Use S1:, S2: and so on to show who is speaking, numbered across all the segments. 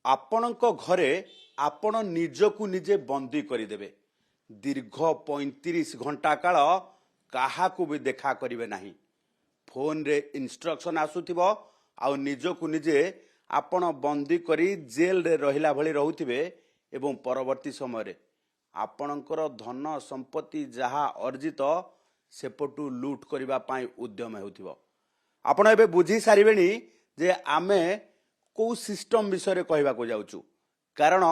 S1: ଆପଣଙ୍କ ଘରେ ଆପଣ ନିଜକୁ ନିଜେ ବନ୍ଦୀ କରିଦେବେ। ଦୀର୍ଘ 35 ଘଣ୍ଟା କାଳ କାହାକୁ ବି ଦେଖା କରିବେ ନାହିଁ। ଫୋନରେ ଇନଷ୍ଟ୍ରକ୍ସନ୍ ଆସୁଥିବ ଆଉ ନିଜକୁ ନିଜେ ଆପଣ ବନ୍ଦୀ କରି ଜେଲରେ ରହିଲା ଭଳି ରହୁଥିବେ ଏବଂ ପରବର୍ତ୍ତୀ ସମୟରେ ଆପଣଙ୍କର ଧନ ସମ୍ପତ୍ତି ଯାହା ଅର୍ଜିତ ସେପଟୁ ଲୁଟ୍ କରିବା ପାଇଁ ଉଦ୍ୟମ ହେଉଥିବ। ଆପଣ ଏବେ ବୁଝି ସାରିବେଣି ଯେ ଆମେ କେଉଁ ସିଷ୍ଟମ ବିଷୟରେ କହିବାକୁ ଯାଉଛୁ, କାରଣ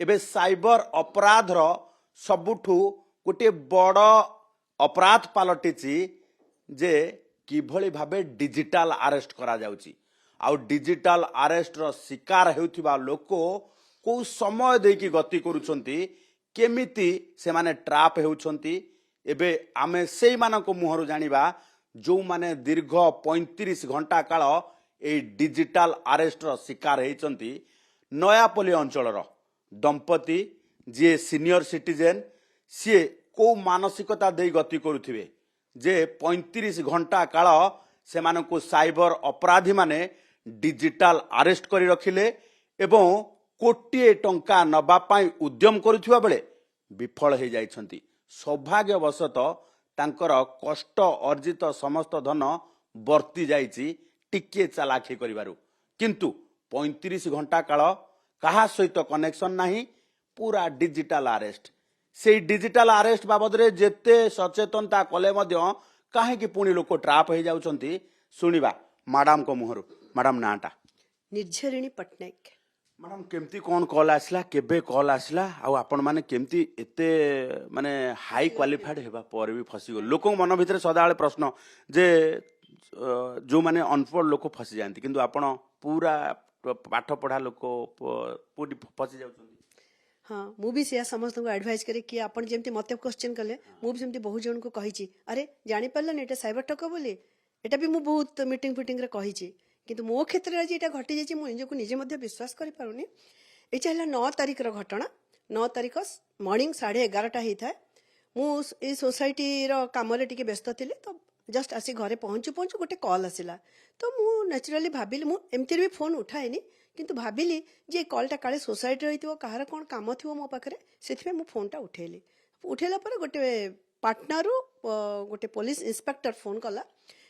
S1: ଏବେ ସାଇବର ଅପରାଧର ସବୁଠୁ ଗୋଟିଏ ବଡ଼ ଅପରାଧ ପାଲଟିଛି ଯେ କିଭଳି ଭାବେ ଡିଜିଟାଲ ଆରେଷ୍ଟ କରାଯାଉଛି। ଆଉ ଡିଜିଟାଲ ଆରେଷ୍ଟର ଶିକାର ହେଉଥିବା ଲୋକ କେଉଁ ସମୟ ଦେଇକି ଗତି କରୁଛନ୍ତି, କେମିତି ସେମାନେ ଟ୍ରାପ୍ ହେଉଛନ୍ତି। ଏବେ ଆମେ ସେଇମାନଙ୍କ ମୁହଁରୁ ଜାଣିବା ଯେଉଁମାନେ ଦୀର୍ଘ 35 ଘଣ୍ଟା କାଳ এই ডিজিটাল আরেষ্টর শিকার হয়েছেন নয়াপল্লী অঞ্চলর দম্পতি যে সিনিয়র সিটিজেন সি কেউ মানসিকতা দিয়ে গতি করুথিবে যে 35 ঘণ্টা কাল সে সাইবর অপরাধী মানে ডিজিটাল আরেষ্ট করে রখিলে এবং কোটিয়ে টঙ্কা নবা উদ্যম করুথিবা বেলে বিফল হয়ে যাইছন্তি। সৌভাগ্যবশতঃ তাঙ্কর কষ্ট অর্জিত সমস্ত ধন বর্তি যাইছি টিকিए चालाखी करिबारु, किंतु 35 घंटा काल कहा सहित कनेक्शन नहीं, पूरा डिजिटल आरेस्ट। से डिजिटल आरेस्ट बाबद रे जेते सचेतनता कले मध्य काहे पुणी लोक ट्राप हो जाउछंती सुनिबा मैडम को मुहरु। मैडम नाटा
S2: निर्झरिणी पट्टनायक।
S1: मैडम केमती कौन कॉल आसला, केबे कॉल आसला, आ आपण माने केमती एते माने हाई क्वालिफाइड हेबा पर भी फसी गो। लोक मन भितर सदाळे प्रश्न जे जो माने अनपढ़ लोक फसी जाती, किंतु आपण पूरा पाठ पढ़ा लोक फसी जाउछंती।
S2: हाँ मु भी से समस्त को एडवाइस करे कि आपण जेमती मते क्वेश्चन कले मु भी सेमती बहुत जन को कहिची अरे जानि पारलन एटा साइबर ठक बोली एटा भी मु बहुत मीटिंग फिटिंग रे कहिची, किंतु मो क्षेत्र रे एटा घटी जाची मु निजे को निजे मध्ये विश्वास करि पारुनी। एटा हला 9 तारिख रो घटना। 9 तारिख मॉर्निंग 11:30 ही था। मु ए सोसाइटी रो काम रे टिके व्यस्त थिले, तो जस्ट आसी घरे पहुंचु पहुंचु गोटे कॉल आसिला। तो मु नेचुरली भाबिली मु एमती भी फोन उठाएनी, किंतु भाबिली जे कॉलटा काले सोसाइटी रहितो कहार कोन काम थिवो मो पाखरे, सेथिबे मु फोनटा उठेली। उठेला पर गोटे पार्टनर गोटे पुलिस इंस्पेक्टर फोन कला,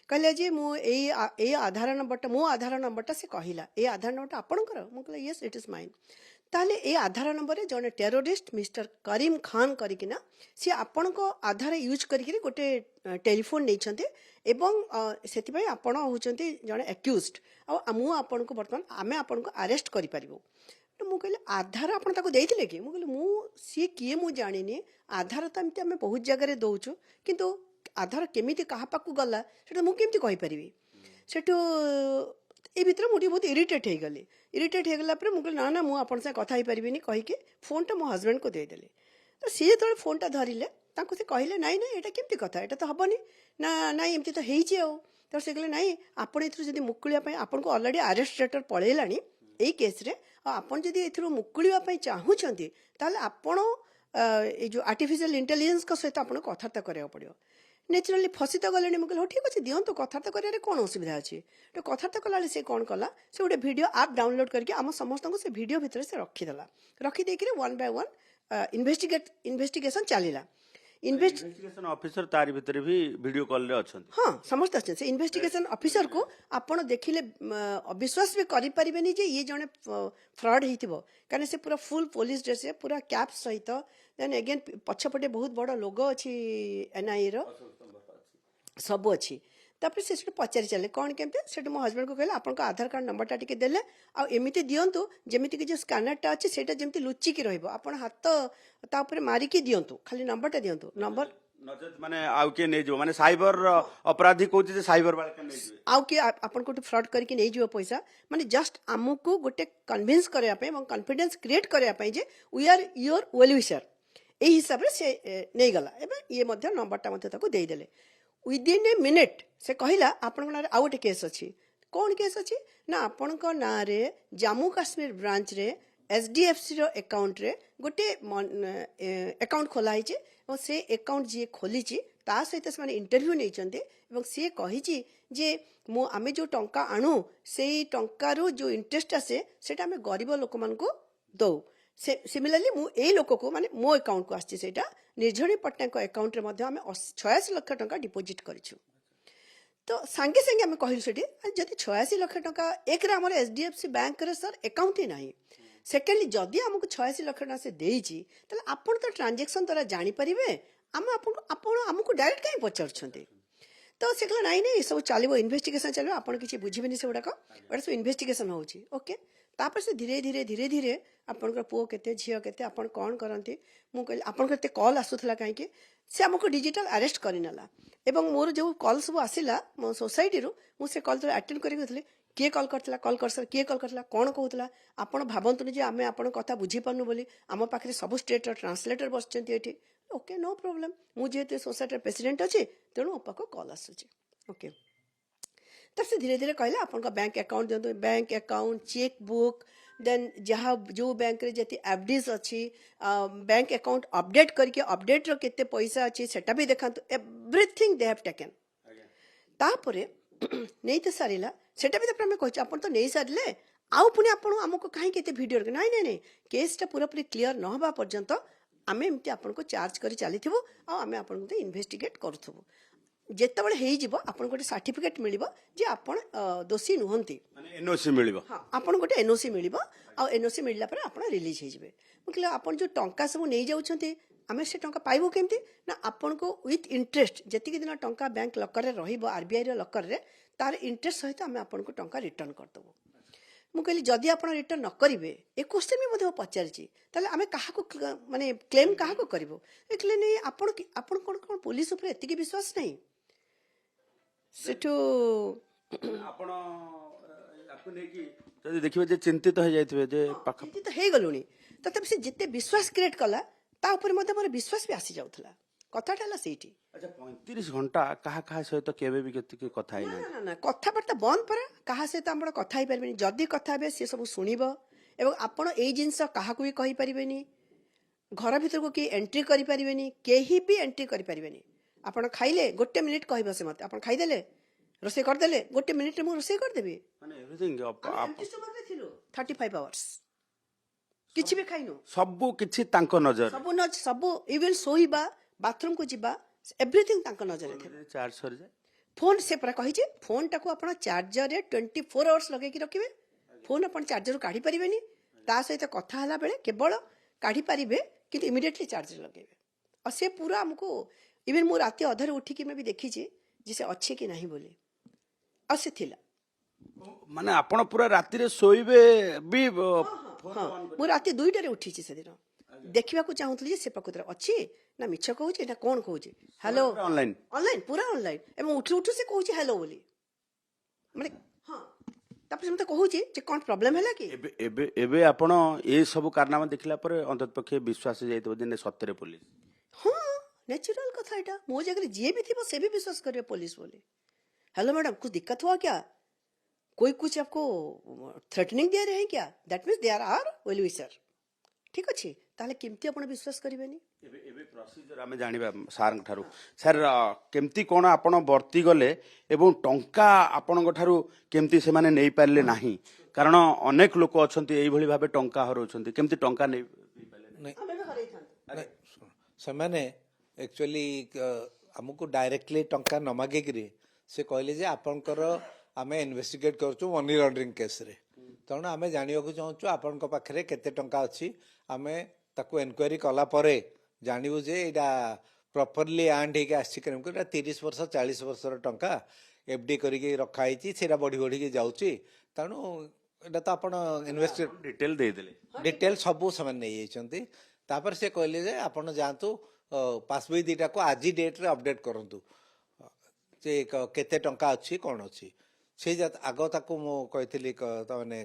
S2: कहले जे मु ए आधार नंबरटा मो आधार नंबरटा से कहिला ए आधार नंबरटा आपणकर। मु कहले यस इट इज माइन। ताले ए आधार नंबर जने टेरोरिस्ट मिस्टर करीम खान करिकिना सी आपण को आधार यूज करिकि गोटे टेलीफोन नहीं एवं सेतिपय आपण होचंती जने एक्यूज्ड आ मु आपण को वर्तमान आमे आपण को अरेस्ट करि परिबो। तो मु कहले आधार आपण ताको देइथिले कि? मु कहले मु सी किए मु जानिनी। आधार त एमती आमे बहुत जगह रे दउछु, किंतु आधार केमिति कहा पाकु गला सेटा मु केमिति कहि परिबी। सेटो ए भितर मुझे बहुत इरिटेट हो गली। इरिटेट हो गला पर मुझे ना ना मुझे आपन से कथा ही पारिबिनी कहिके फोनटा मो हस्बैंड को देदेली। तो सी जो फोनटा धरिले तांको से कहले नाई ना एटा केमती कथा, एटा तो हबनी ना नाई एमती तो हेइची आ। तो से कहले नाई आपण एथरु जदी मुकुलिया पय आपण को ऑलरेडी अरेस्ट लेटर पळेलानी एई केस रे, आपण जदी एथरु मुकुलिया पय चाहूचंती ताले आपण ए जो आर्टिफिशियल इंटेलिजेंस को सहित आपण कथार्ता करिया पड़ियो। नेचुराली फसी तो गले मुझे हाँ ठीक अच्छे दिंतु कथार्ता कर कौन असुविधा अच्छी। तो कथार्ता कला से कौन कला से गोटे वीडियो आप डाउनलोड करके आम समस्त से वीडियो भितर से रखीदेला। रखीदे वन बाय वन इन्वेस्टिगेशन चलला।
S1: इन्वेस्टिगेशन ऑफिसर तारी भीतर भी वीडियो कॉल रे अछंती।
S2: हाँ समस्त अच्छे से इन्वेस्टिगेशन ऑफिसर को आपण देखिले विश्वास भी करि परिबेनी जे ये जने फ्रॉड हितिबो, कारण से पूरा फुल पुलिस ड्रेस है, पूरा कैप सहित। देन अगेन पछपटे बहुत बड़ लोगो अच्छी एनआई रो सब अच्छी। तापर से पचारि चले कौन केमते से मो हस्बैंड को कहले आपन को आधार कार्ड नंबरटा टिके देले आ एमिति दियंतु जेमिति कि जो स्कैनरटा अछि सेटा जेमिति लुचिकी रहइबो। आपन हाथ ता ऊपर मारिकी दियंतु, खाली नंबरटा दियंतु। नंबर
S1: नजत माने आउ के नै जो माने साइबर अपराधी कहउछि जे साइबर वाला के नै जो
S2: आउ के आपन को फ्रॉड करके नै जो पैसा, माने जस्ट हमको गोटे कन्विंस करया पे एवं कॉन्फिडेंस क्रिएट करया पे जे we are your well wisher ए हिसाब से नै गला। एबे ये मध्य नंबरटा मध्य ताको देई देले। विदिन ए मिनिट से कहला आपण नारे आउ गोटे केस अच्छी। कौन केस अच्छी ना आपण ना रे जम्मू काश्मीर ब्रांच रे एचडीएफसी रो अकाउंट रे गोटे अकाउंट खोला है और से अकाउंट जी खोली ତା ସହିତ ସେମାନେ ଇଣ୍ଟରଭ୍ୟୁ ନେଇଛନ୍ତି ଏବଂ ସିଏ କହିଛି ଯେ ଆମେ ଯେଉଁ ଟଙ୍କା ଆଣୁ ସେଇ ଟଙ୍କାରୁ ଯେଉଁ ଇଣ୍ଟରେଷ୍ଟ ଆସେ ସେଇଟା ଆମେ ଗରିବ ଲୋକମାନଙ୍କୁ ଦଉ। ସିମିଲାରଲି ମୁଁ ଏଇ ଲୋକକୁ ମାନେ ମୋ ଆକାଉଣ୍ଟକୁ ଆସିଛି ସେଇଟା ନିର୍ଝରୀ ପଟ୍ଟନାୟକଙ୍କ ଆକାଉଣ୍ଟରେ ମଧ୍ୟ ଆମେ 86 ଲକ୍ଷ ଟଙ୍କା ଡିପୋଜିଟ୍ କରିଛୁ। ତ ସାଙ୍ଗେ ସାଙ୍ଗେ ଆମେ କହିଲୁ ସେଠି ଯଦି 86 ଲକ୍ଷ ଟଙ୍କା ଏକରେ ଆମର HDFC ବ୍ୟାଙ୍କରେ ସାର୍ ଆକାଉଣ୍ଟ ହିଁ ନାହିଁ, ସେକେଣ୍ଡଲି ଯଦି ଆମକୁ 86 ଲକ୍ଷ ଟଙ୍କା ସେ ଦେଇଛି ତାହେଲେ ଆପଣ ତ ଟ୍ରାଞ୍ଜାକ୍ସନ୍ ଦ୍ୱାରା ଜାଣିପାରିବେ ଆପଣ ଆମକୁ ଡାଇରେକ୍ଟ କାହିଁ ପଚାରୁଛନ୍ତି। ତ ସେ କହିଲା ନାଇଁ ନାଇଁ ଏସବୁ ଚାଲିବ, ଇନଭେଷ୍ଟିଗେସନ୍ ଚାଲିବ, ଆପଣ କିଛି ବୁଝିବେନି ସେଗୁଡ଼ାକ, ଏଗୁଡ଼ା ସବୁ ଇନଭେଷ୍ଟିଗେସନ୍ ହେଉଛି। ଓକେ, ତାପରେ ସେ ଧୀରେ ଧୀରେ ଧୀରେ ଧୀରେ ଆପଣଙ୍କର ପୁଅ କେତେ ଝିଅ କେତେ ଆପଣ କ'ଣ କରନ୍ତି, ମୁଁ କହିଲି ଆପଣଙ୍କର ଏତେ କଲ୍ ଆସୁଥିଲା କାହିଁକି, ସେ ଆମକୁ ଡିଜିଟାଲ ଆରେଷ୍ଟ କରିନେଲା ଏବଂ ମୋର ଯେଉଁ କଲ୍ ସବୁ ଆସିଲା ମୋ ସୋସାଇଟିରୁ ମୁଁ ସେ କଲ୍ ଆଟେଣ୍ଡ କରିକି ଥିଲି। କିଏ କଲ୍ କରିଥିଲା, କଲ୍ କରିସାର କିଏ କଲ୍ କରିଥିଲା, କ'ଣ କହୁଥିଲା, ଆପଣ ଭାବନ୍ତୁନି ଯେ ଆମେ ଆପଣଙ୍କ କଥା ବୁଝିପାରୁନୁ ବୋଲି, ଆମ ପାଖରେ ସବୁ ଷ୍ଟେଟ୍ର ଟ୍ରାନ୍ସଲେଟର ବସିଛନ୍ତି ଏଠି। ଓକେ, ନୋ ପ୍ରୋବ୍ଲେମ୍, ମୁଁ ଯେହେତୁ ସୋସାଇଟିର ପ୍ରେସିଡେଣ୍ଟ ଅଛି ତେଣୁ ମୋ ପାଖକୁ କଲ୍ ଆସୁଛି। ଓକେ, ତ ସେ ଧୀରେ ଧୀରେ କହିଲେ ଆପଣଙ୍କ ବ୍ୟାଙ୍କ ଆକାଉଣ୍ଟ ଦିଅନ୍ତୁ, ବ୍ୟାଙ୍କ ଆକାଉଣ୍ଟ, ଚେକ୍ ବୁକ୍, ଦେନ୍ ଯାହା ଯେଉଁ ବ୍ୟାଙ୍କରେ ଯେତେ ଏଫ୍ଡିଜ୍ ଅଛି ବ୍ୟାଙ୍କ ଆକାଉଣ୍ଟ ଅପଡେଟ୍ କରିକି ଅପଡେଟ୍ର କେତେ ପଇସା ଅଛି ସେଟା ବି ଦେଖାନ୍ତୁ, ଏଭ୍ରିଥିଙ୍ଗ ଦେ ହାଭ୍ ଟେକେନ୍। ତାପରେ ନେଇ ତ ସାରିଲା ସେଟା ବି ତାପରେ ଆମେ କହିଛୁ ଆପଣ ତ ନେଇ ସାରିଲେ ଆଉ ପୁଣି ଆପଣ ଆମକୁ କାହିଁକି ଏତେ ଭିଡ଼ିଓ ନାଇଁ ନାଇଁ ନାଇଁ କେସ୍ଟା ପୁରାପୁରି କ୍ଲିୟର ନ ହେବା ପର୍ଯ୍ୟନ୍ତ ଆମେ ଏମିତି ଆପଣଙ୍କୁ ଚାର୍ଜ କରି ଚାଲିଥିବୁ ଆଉ ଆମେ ଆପଣଙ୍କୁ ଇନଭେଷ୍ଟିଗେଟ୍ କରୁଥିବୁ। ଯେତେବେଳେ ହେଇଯିବ ଆପଣଙ୍କୁ ଗୋଟେ ସାର୍ଟିଫିକେଟ୍ ମିଳିବ ଯେ ଆପଣ ଦୋଷୀ ନୁହନ୍ତି,
S1: ଏନ୍ଓସି ମିଳିବ।
S2: ହଁ ଆପଣଙ୍କୁ ଗୋଟେ ଏନ୍ଓସି ମିଳିବ ଆଉ ଏନ୍ଓସି ମିଳିଲା ପରେ ଆପଣ ରିଲିଜ୍ ହେଇଯିବେ। ମୁଁ କହିଲି ଆପଣ ଯେଉଁ ଟଙ୍କା ସବୁ ନେଇଯାଉଛନ୍ତି ଆମେ ସେ ଟଙ୍କା ପାଇବୁ କେମିତି ନା ଆପଣଙ୍କୁ ୱିଥ୍ ଇଣ୍ଟରେଷ୍ଟ ଯେତିକି ଦିନ ଟଙ୍କା ବ୍ୟାଙ୍କ ଲକରରେ ରହିବ RBIର ଲକରରେ ତାର ଇଣ୍ଟରେଷ୍ଟ ସହିତ ଆମେ ଆପଣଙ୍କୁ ଟଙ୍କା ରିଟର୍ଣ୍ଣ କରିଦେବୁ। ମୁଁ କହିଲି ଯଦି ଆପଣ ରିଟର୍ଣ୍ଣ ନ କରିବେ ଏ କ୍ୱେଶ୍ଚନ୍ ବି ମଧ୍ୟ ମୁଁ ପଚାରିଛି ତାହେଲେ ଆମେ କାହାକୁ ମାନେ କ୍ଲେମ୍ କାହାକୁ କରିବୁ, ଦେଖିଲେ ନାଇଁ ଆପଣ କ'ଣ ପୋଲିସ ଉପରେ ଏତିକି ବିଶ୍ୱାସ ନାହିଁ। ସେଠୁ
S1: ଆପଣ ୟାକୁ ନେଇକି ଯଦି ଦେଖିବେ ଯେ ଚିନ୍ତିତ ହେଇଯାଇଥିବେ ଯେ
S2: ଚିନ୍ତିତ ହେଇଗଲୁଣି, ତଥାପି ସେ ଯେତେ ବିଶ୍ୱାସ କ୍ରିଏଟ୍ କଲା ତା ଉପରେ ମଧ୍ୟ ମୋର ବିଶ୍ୱାସ ବି ଆସିଯାଉଥିଲା। କଥାଟା ହେଲା ସେଇଠି।
S1: ଆଚ୍ଛା 35 ଘଣ୍ଟା କାହା ସହିତ କେବେ ବି କେତିକି କଥା ହେଇନାହାନ୍ତି?
S2: ନା କଥାବାର୍ତ୍ତା ବନ୍ଦ ପରା, କାହା ସହିତ ଆପଣ କଥା ହେଇପାରିବେନି, ଯଦି କଥା ହେବେ ସେ ସବୁ ଶୁଣିବ ଏବଂ ଆପଣ ଏଇ ଜିନିଷ କାହାକୁ ବି କହିପାରିବେନି, ଘର ଭିତରକୁ କେହି ଏଣ୍ଟ୍ରି କରିପାରିବେନି, କେହି ବି ଏଣ୍ଟ୍ରି କରିପାରିବେନି। ଆପଣ ଖାଇଲେ 1 ମିନିଟ୍ କହିବ ସେ ମୋତେ, ଆପଣ ଖାଇଦେଲେ ରୋଷେଇ କରିଦେଲେ 1 ମିନିଟ୍ରେ ମୁଁ ରୋଷେଇ କରିଦେବି।
S1: ମାନେ ଏଭ୍ରିଥିଙ୍ଗ
S2: ଆମେ ଥିଲୁ 35 ଆୱାର୍ସ କିଛି ବି ଖାଇନୁ,
S1: ସବୁ କିଛି ତାଙ୍କ ନଜର,
S2: ସବୁ ଇଭେନ୍ ଶୋଇବା ବାଥରୁମକୁ ଯିବା ଏଭ୍ରିଥିଙ୍ଗ ତାଙ୍କ ନଜରରେ ଥିଲା।
S1: ଚାର୍ଜ ସରିଯାଏ
S2: ଫୋନ୍ ସେ ପୁରା କହିଛି ଫୋନ୍ଟାକୁ ଆପଣ ଚାର୍ଜରରେ 24 ଆୱାର୍ସ ଲଗେଇକି ରଖିବେ, ଫୋନ୍ ଆପଣ ଚାର୍ଜରରୁ କାଢ଼ିପାରିବେନି, ତା ସହିତ କଥା ହେଲା ବେଳେ କେବଳ କାଢ଼ିପାରିବେ କିନ୍ତୁ ଇମିଡ଼ିଏଟଲି ଚାର୍ଜରେ ଲଗେଇବେ। ଆଉ ସେ ପୁରା ଆମକୁ ଇଭେନ୍ ମୁଁ ରାତି ଅଧରେ ଉଠିକି ବି ଦେଖିଛି ଯେ ସେ ଅଛି କି ନାହିଁ ବୋଲି, ଆଉ ସେ ଥିଲା।
S1: ମାନେ ଆପଣ ପୁରା ରାତିରେ ଶୋଇବେ ବି
S2: ହଁ ମୁଁ ରାତି 2ଟାରେ ଉଠିଛି ସେଦିନ, ଦେଖିବାକୁ ଚାହୁଁଥିଲି ଯେ ସେ ପ୍ରକୃତରେ ଅଛି ନା ମିଛ କହୁଛି ନା କ'ଣ କହୁଛି। ହ୍ୟାଲୋ ଅନଲାଇନ୍ ପୁରା ଅନଲାଇନ୍ ଏବଂ ଉଠୁ ସେ କହୁଛି ହ୍ୟାଲୋ ବୋଲି, ମାନେ ହଁ ତାପରେ ସେ ମୋତେ କହୁଛି ଯେ କ'ଣ ପ୍ରୋବ୍ଲେମ୍ ହେଲା କି।
S1: ଏବେ ଆପଣ ଏ ସବୁ କାରନାମା ଦେଖିଲା ପରେ ଅନ୍ତତଃପକ୍ଷେ ବିଶ୍ୱାସ ହେଇଯାଇଥିବ ଯେ ସତରେ ପୋଲିସ।
S2: ହଁ नेचुरल कथा एटा, मो जगह जी भी थी से भी विश्वास करिए पुलिस बोले हेलो मैडम कुछ दिक्कत हुआ क्या, कोई कुछ आपको थ्रेटनिंग दे रहे हैं क्या, that means they are well wisher, ठीक अच्छे ताहले केमती आपण विश्वास करिवेनी।
S1: एबे प्रोसीजर आमे जानिबा सारंग ठारू सर केमती कोन आपण वर्ती गले एवं टंका आपणक ठारू केमती से माने नै पारले नाही, कारण अनेक लोक अछंती एई भली भाबे टंका हरौछंती, केमती टंका नै पारले
S3: नहीं से माने एक्चुअली हमको डायरेक्टली टंका न मागिकी से कहले जे आपनकर आमे इन्वेस्टिगेट करछु मनी लॉन्ड्रिंग केस रे, तेणु आमे जानिबा को चाहूछु आपनक पाखरे केते टंका अछि, आमे ताको एनक्वायरी कला परे जानिबु जे एटा प्रॉपर्ली आंड हेके आछि कि 30 वर्ष 40 वर्षर टंका एफडी करिके रखा आइछि, सेटा बढ़ी बढ़ी के जाउछि, तेणु एटा तो आपण इन्वेस्टिगेट
S1: डिटेल दे देले,
S3: डिटेल सबू से नहीं जाइछंती। तापर से कहले जे आपण जानतु पासबुक दीटा को आज डेट रे अपडेट करंतु जे केते टंका अछि कोन अछि से आग ताको मो कहथिली तने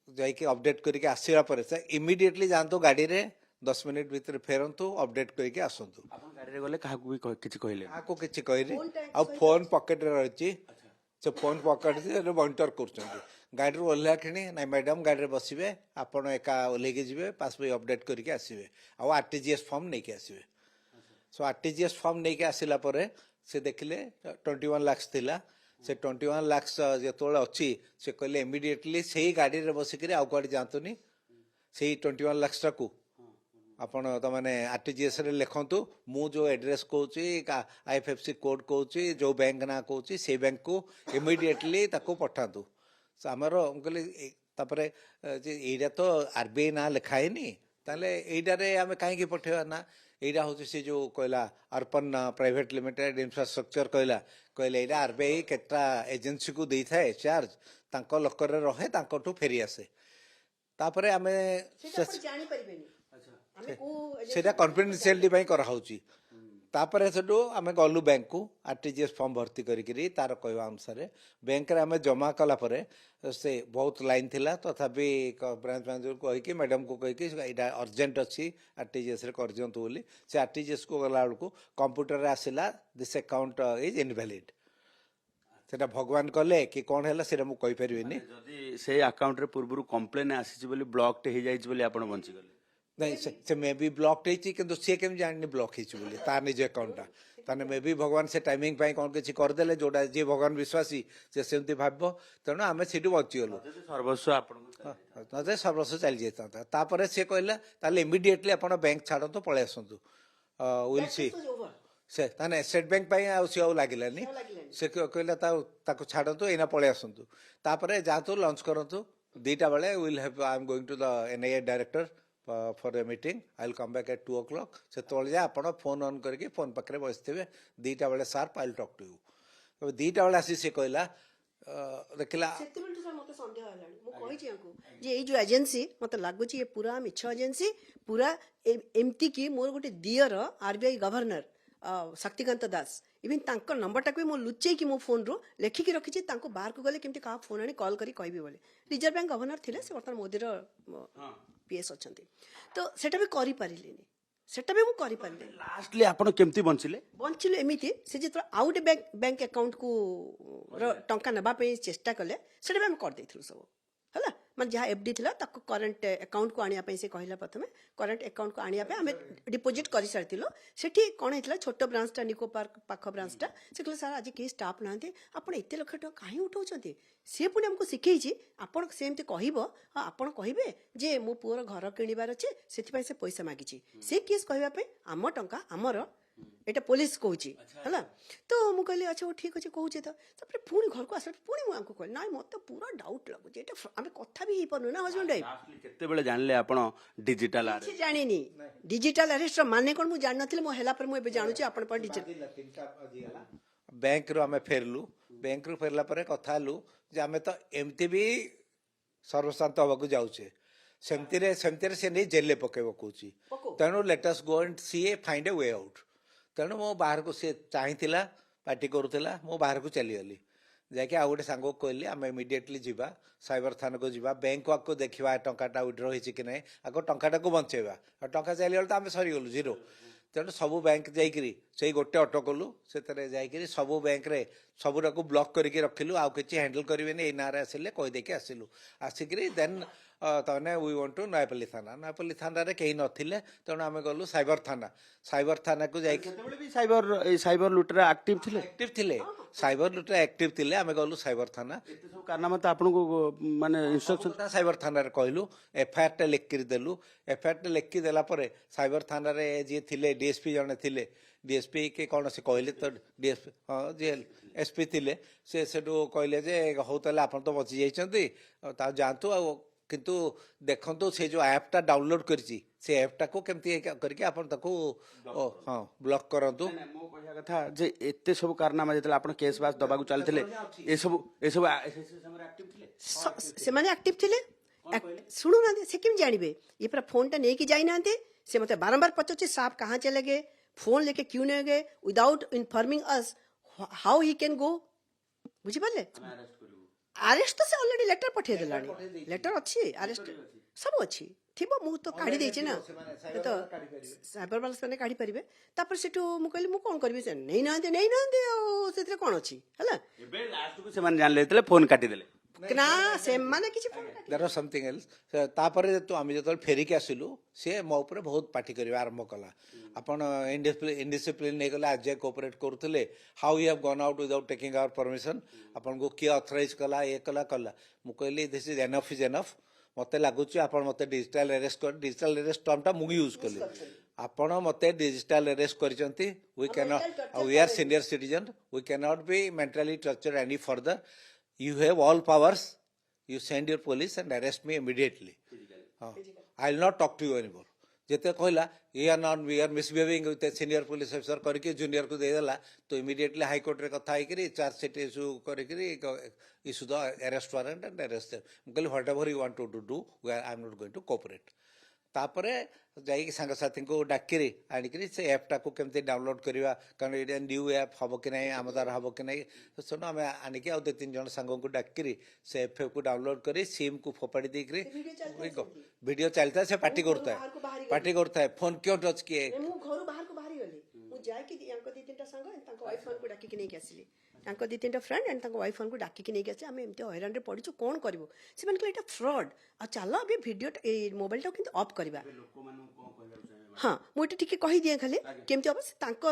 S3: जाइके अपडेट करके आसीरा परे से इमीडिएटली जानतु गाड़ी रे 10 मिनिट भीतर फेरंतु अपडेट करके आसंतु।
S1: आपण गाड़ी रे गले काहाकू भी किछि कहले,
S3: काहाकू किछि कहली आ फोन पॉकेट रे रहछि, से फोन पॉकेट रे मॉनिटर करछंती, गाड़ी रू ओल्हा खिणी ना मैडम गाड़ी बसबे आपण एका ओल्हेके जीवे पासबुक अपडेट करके आसबे आ आरटीजीएस फॉर्म नहीं आसबे, सो आरटीजीएस फॉर्म नहीं के आसिला परे से देखिले 21 लाख थिला से 21 लाख जेतोले अछि से कहले इमिडिएटली सेही गाड़ी रे बसिकरी आउ कुआडे जांतुनी सेही 21 लाख टाकू आपण तमाने आरटीजीएस रे लिखंतु मु जो एड्रेस कहूची आईएफएससी कोड कहूची जो बैंक ना कहूची से बैंक को इमिडिएटली ताको पठातु आमर कहले तापरे जे एइडा तो आरबीआई ना लिखाएनी ताले एइडारे आमे काहे पठेवा ना एइडा होची से जो कहला अर्पण प्राइवेट लिमिटेड इंफ्रास्ट्रक्चर कहले एइडा आरबीआई केटा एजेंसी को देई थाए चार्ज तांको लकर रे रहे तांको फेरी आसे तापरे आमे
S2: जानी परिबेनी
S3: सेटा कॉन्फिडेंशियलिटी ପାଇଁ କରାହଉଛି तापरे सेटू आमे गलु बैंक को आरटीजीएस फॉर्म भर्ती करी तार कहवा अनुसार बैंक रे आमे जमा कला परे से बहुत लाइन थिला तथापि ब्रांच मैनेजर को कहि कि मैडम को कहि कि एटा अर्जेंट अछि आरटीजीएस रे कर दियंतु बोली से आरटीजीएस को गला को कंप्यूटर रे आसिला दिस अकाउंट इज इनवैलिड सेटा भगवान कले कि कोन हैला सेटा मु कहि परिबिनी
S1: जदि से अकाउंट रे पूर्वरु कंप्लेन आसी बोली ब्लॉक टे हे जाई बोली आपण बंची गले
S3: नहीं से मे भी ब्लॉक किंतु सी केम जाननी ब्लॉक बोली तार निज अकाउंट ताने मे भी भगवान से टाइमिंग पाई कौन किसी करदेले जोटा जी भगवान विश्वासी से सेमती भाव तेणु आम सीटू बचीगलु
S1: सर्वस्व आपण
S3: नजे सर्वस्व चली जाता तापर सी कहला ताले इमिडिएटली आपण बैंक छाड़तो पळे आसंतु विल सी से ताने स्टेट बैंक पाई आ सी लागिलानी से कहला ताको छाड़तो एना पळे आसंतु तापर जातु लंच करंतु 2टा बेले will have I am going to the NIA director for a meeting I will come back at 2 o'clock से तोल जा आपण फोन ऑन करके फोन पाखरे बसथिबे 2टा बेले sharp I will talk to you 2टा बेले आसी से कहला देखला
S2: सेतिबेल तो मते संदेह हलानी मु कहि छी आंको जे ए जो एजेंसी मते लागु छी ये पूरा मिछ एजेंसी पूरा एमती की मोर गोटे दियर RBI governor Shaktikanta Das even तांको नंबर टाक मो लुचै कि मो फोन रो लेखिकी रखी छी तांको बाहर को गले केमती का फोन आनी कॉल करी कहबी बोले रिजर्व बैंक गवर्नर थिले से वर्तमान मोदी रो पीएस अछंती तो सेटा भी करि परिलेनी सेटा भी मु करि परिले
S1: लास्टली आपण केमती
S2: बंचिले एमिति से जे आउट बैंक अकाउंट को टंका नबा पे चेष्टा कले सेटा भी हम कर देथिलु सब हला मन जहाँ एफडी थिला ताको करंट अकाउंट को आनिया पे से कहला प्रथमे करंट अकाउंट को आनिया पे हमें डिपॉजिट करि सारथिलो सेठी कोन हेतला छोट ब्रांच टा निको पार्क पाख ब्रांच टा से कहले सर आज के स्टाफ नांती आपण एते लक्ष टका काहे उठाउछंती से पुणी हमको शिखई छी आपण सेमते कहबो आपण कहबे जे मो पुअर घर किनिबार अछि सेति पय से पैसा मागी छी से केस कहबा पे आम टंका आमर एटा पुलिस कहूची हला तो मु कहली अच्छा ठीक अछि कहूची तो तापर पुणी घर को आसले पुणी मु आंको कहली नाइ मते पूरा डाउट लागु जे एटा हमें कथा भी ही पनु ना हस्बैंड वाइफ
S1: लास्टली केते बेले जानले आपण डिजिटल आर
S2: କିଛି ଜାଣିନି डिजिटल अरेस्ट ମାନେ କଣ ମୁଁ ଜାଣି ନଥିଲି ମୁଁ ହେଲା ପରେ ମୁଁ ଏବେ ଜାଣୁଛି ଆପଣ पर डिजिटल
S3: बैंक रो आमे फेरलु बैंक रो फेरला परे कथा लु जे आमे तो एमती भी सर्वशांत होबाकू जाउछे सेमती से नहीं जेल पकेबो कहूची तेणु let us go and see a find a way out तेणु मो बाहर को सी चाहिला पार्टी करूला मो बाहर को चलीगली जाके आ गोटे सांग कहली आम इमिडिएटली जीवा साइबर थाना को जीवा बैंक को देखा टंकाटा विड्र होती कि ना आग टंकाटा को बंचेवा और टंका चलीगला तो आम सरीगलु जीरो तेणु सबू बैंक जाइकरी से गोटे ऑटो कलु से जाइकरी सबू बैंक रे सबुरा को ब्लॉक करके रखिलु आउ किछि हैंडल करिवेनी ए नारे आसिले कहि देके आसिलु आसिकरी देन तने वी वांट टू नयापल्ली थाना रे केही नथिले तेणु आमे गलु साइबर थाना को जाइक
S1: केतेबेले भी साइबर लुटरे एक्टिव थिले
S3: साइबर लुटरे एक्टिव थिले आमे गलु साइबर थाना
S1: एते सब कारनामा तो आपन को माने इंस्ट्रक्शन
S3: साइबर थाना रे कहलु एफआईआर टे लिख कर देलु एफआईआर टे लिख देला परे साइबर थाना रे जे थिले डीएसपी जने थिले डीएसपी के कौन से कहले तो डीएसपी हाँ जे एसपी थिले से सेटू कहले जे हौ तले आपन तो बची जाइछंती ता जानतु आ किंतु देखंतु से जो ऐप टा डाउनलोड करची से ऐप टा को केमती करके आपन ताको हां ब्लॉक करंतु
S1: मो कहिया कथा जे एते सब कारनामा जेतला आपन केस बास दबाकू चलथिले ए सब एक्टिव थिले
S2: से माने एक्टिव थिले सुनु ना से केम जानिबे ये पूरा फोन टा नेकी जाई नांते से मते बारंबार पचोचे साहब कहां चले गए फोन लेके क्यों नहीं गए without informing us how he can go बुझी पाले अरेस्ट तो से ऑलरेडी लेटर पठे देलानी लेटर अच्छी अरेस्ट सब अच्छी थिबो मु तो काढी देछि ना तो साइबर वाला सने काढी परिबे तापर सेटू मु कहली मु कोन करबी से नहीं नांदे ओ सेतरे कोन अछि हला
S1: एबे लास्ट को से मान जान लेतले फोन काटी देले
S2: ନା ସେମାନେ କିଛି phone କାଟି-
S3: देर आर समथिंग एल्स तापर तो आम जो फेरिक आसिलु सी मो उपर बहुत पार्टी करवा आरंभ कला आपण इनडिसिप्लिन नहीं गला आज कोऑपरेट करुले how you have gone out without taking our permission आपन को किए ऑथराइज कला ये कला कला मु कहली दिस इज एनफ मते लागुची आपण मते डिजिटल अरेस्ट कर डिजिटल अरेस्ट टर्म टा मु यूज कली आपण मते डिजिटल अरेस्ट करचंती we can we are senior citizen we can not be mentally torture any further you have all powers you send your police and arrest me immediately. I will not talk to you anymore. जेते कहला we are misbehaving with a senior police officer करके junior को दे देला तो immediately high court रे कथा आई करी charge sheet issue करके issue the arrest warrant and arrest them. कहली whatever you want to do I am not going to cooperate. तापरे जाई सांगसाथी को डाकिरी आनिकरी से ऐप टाको केमते डाउनलोड करवा कारण ये न्यू ऐप हम कि नहीं आमदार हम कि नहीं तो सुनो आम आनिक आउ 2-3 जन सांगों को डाकिरी से ऐप को डाउनलोड करी सिम को फोपाड़ी देकरी वीडियो चलता है से पार्टी करता है फोन क्यों टच किए
S2: ମୁଁ ଘରୁ ବାହାରକୁ ବାହାରି ଗଲି ମୁଁ ଯାଇକି ୟାଙ୍କ ଦି ତିନିଟା ସାଙ୍ଗ ତାଙ୍କ ୱାଇଫ୍ ମାନଙ୍କୁ ଡାକିକି ନେଇକି ଆସିଲି ତାଙ୍କ ଦି ତିନିଟା ଫ୍ରେଣ୍ଡ ଏଣ୍ଡ ତାଙ୍କ ୱାଇଫ୍ ମାନଙ୍କୁ ଡାକିକି ନେଇକି ଆସିଲି ଆମେ ଏମିତି ହଇରାଣରେ ପଡ଼ିଛୁ କ'ଣ କରିବୁ ସେମାନେ କହିଲେ ଏଇଟା ଫ୍ରଡ୍ ଆଉ ଚାଲ ଏବେ ଭିଡ଼ିଓ ଏଇ ମୋବାଇଲଟାକୁ କିନ୍ତୁ ଅଫ୍ କରିବା ହଁ ମୁଁ ଏଠି ଟିକେ କହିଦିଏ ଖାଲି କେମିତି ହବ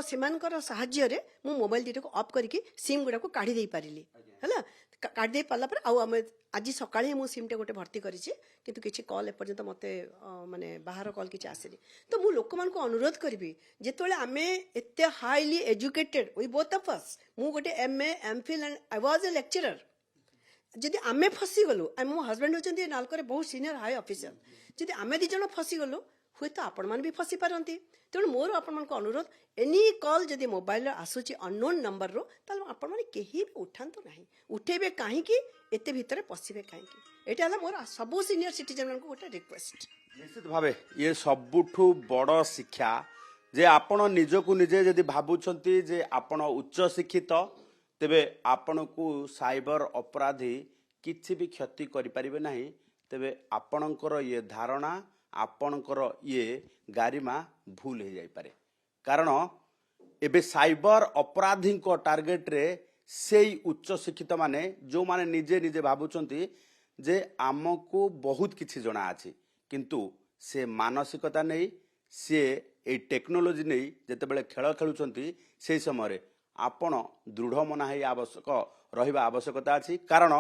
S2: ସେମାନଙ୍କର ସାହାଯ୍ୟରେ ମୁଁ ମୋବାଇଲ ଦୁଇଟାକୁ ଅଫ୍ କରିକି ସିମ୍ ଗୁଡ଼ାକୁ କାଢ଼ି ଦେଇପାରିଲି ହେଲା କାଢ଼ି ଦେଇ ପାରିଲା ପରେ ଆଉ ଆମେ ଆଜି ସକାଳେ ମୁଁ ସିମ୍ଟା ଗୋଟେ ଭର୍ତ୍ତି କରିଛି କିନ୍ତୁ କିଛି କଲ୍ ଏପର୍ଯ୍ୟନ୍ତ ମୋତେ ମାନେ ବାହାର କଲ୍ କିଛି ଆସିନି ତ ମୁଁ ଲୋକମାନଙ୍କୁ ଅନୁରୋଧ କରିବି ଯେତେବେଳେ ଆମେ ଏତେ highly educated we both of us ମୁଁ ଗୋଟେ MA MPhil and I was a lecturer ଯଦି ଆମେ ଫସିଗଲୁ ମୋ ହଜବେଣ୍ଡ ହେଉଛନ୍ତି ନାଲକୋରେ ବହୁତ ସିନିୟର ହାଇ ଅଫିସର ଯଦି ଆମେ ଦି ଜଣ ଫସିଗଲୁ ହୁଏତ ଆପଣମାନେ ବି ଫସି ପାରନ୍ତି ତେଣୁ ମୋର ଆପଣମାନଙ୍କୁ ଅନୁରୋଧ ଏନି କଲ୍ ଯଦି ମୋବାଇଲରେ ଆସୁଛି ଅନନୋନ୍ ନମ୍ବରରୁ ତାହେଲେ ଆପଣମାନେ କେହି ବି ଉଠାନ୍ତୁ ନାହିଁ ଉଠେଇବେ କାହିଁକି ଏତେ ଭିତରେ ପଶିବେ କାହିଁକି ଏଇଟା ହେଲା ମୋର ସବୁ ସିନିୟର ସିଟିଜେନ୍ ମାନଙ୍କୁ ଗୋଟେ ରିକ୍ୱେଷ୍ଟ
S1: ନିଶ୍ଚିତ ଭାବେ ଇଏ ସବୁଠୁ ବଡ଼ ଶିକ୍ଷା ଯେ ଆପଣ ନିଜକୁ ନିଜେ ଯଦି ଭାବୁଛନ୍ତି ଯେ ଆପଣ ଉଚ୍ଚ ଶିକ୍ଷିତ ତେବେ ଆପଣଙ୍କୁ ସାଇବର ଅପରାଧୀ କିଛି ବି କ୍ଷତି କରିପାରିବେ ନାହିଁ ତେବେ ଆପଣଙ୍କର ଇଏ ଧାରଣା ଆପଣଙ୍କର ଇଏ ଗାରିମା ଭୁଲ ହେଇଯାଇପାରେ କାରଣ ଏବେ ସାଇବର ଅପରାଧୀଙ୍କ ଟାର୍ଗେଟରେ ସେଇ ଉଚ୍ଚ ଶିକ୍ଷିତ ମାନେ ଯେଉଁମାନେ ନିଜେ ନିଜେ ଭାବୁଛନ୍ତି ଯେ ଆମକୁ ବହୁତ କିଛି ଜଣା ଅଛି କିନ୍ତୁ ସେ ମାନସିକତା ନେଇ ସିଏ ଏଇ ଟେକ୍ନୋଲୋଜି ନେଇ ଯେତେବେଳେ ଖେଳ ଖେଳୁଛନ୍ତି ସେହି ସମୟରେ ଆପଣ ଦୃଢ଼ ମନା ହେଇ ଆବଶ୍ୟକ ରହିବା ଆବଶ୍ୟକତା ଅଛି କାରଣ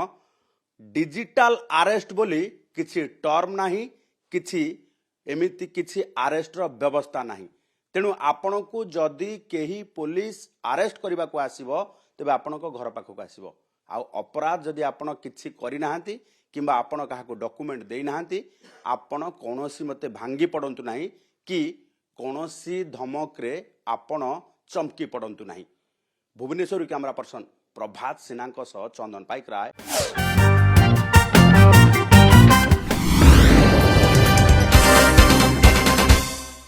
S1: ଡିଜିଟାଲ ଆରେଷ୍ଟ ବୋଲି କିଛି ଟର୍ମ ନାହିଁ କିଛି ଏମିତି କିଛି ଆରେଷ୍ଟର ବ୍ୟବସ୍ଥା ନାହିଁ ତେଣୁ ଆପଣଙ୍କୁ ଯଦି କେହି ପୋଲିସ ଆରେଷ୍ଟ କରିବାକୁ ଆସିବ ତେବେ ଆପଣଙ୍କ ଘର ପାଖକୁ ଆସିବ ଆଉ ଅପରାଧ ଯଦି ଆପଣ କିଛି କରିନାହାନ୍ତି କିମ୍ବା ଆପଣ କାହାକୁ ଡକୁମେଣ୍ଟ ଦେଇନାହାନ୍ତି ଆପଣ କୌଣସି ମତେ ଭାଙ୍ଗି ପଡ଼ନ୍ତୁ ନାହିଁ କି କୌଣସି ଧମକରେ ଆପଣ ଚମକି ପଡ଼ନ୍ତୁ ନାହିଁ ଭୁବନେଶ୍ୱରରୁ କ୍ୟାମେରା ପର୍ସନ ପ୍ରଭାତ ସିହ୍ନାଙ୍କ ସହ ଚନ୍ଦନ ପାଇକ ରାୟ।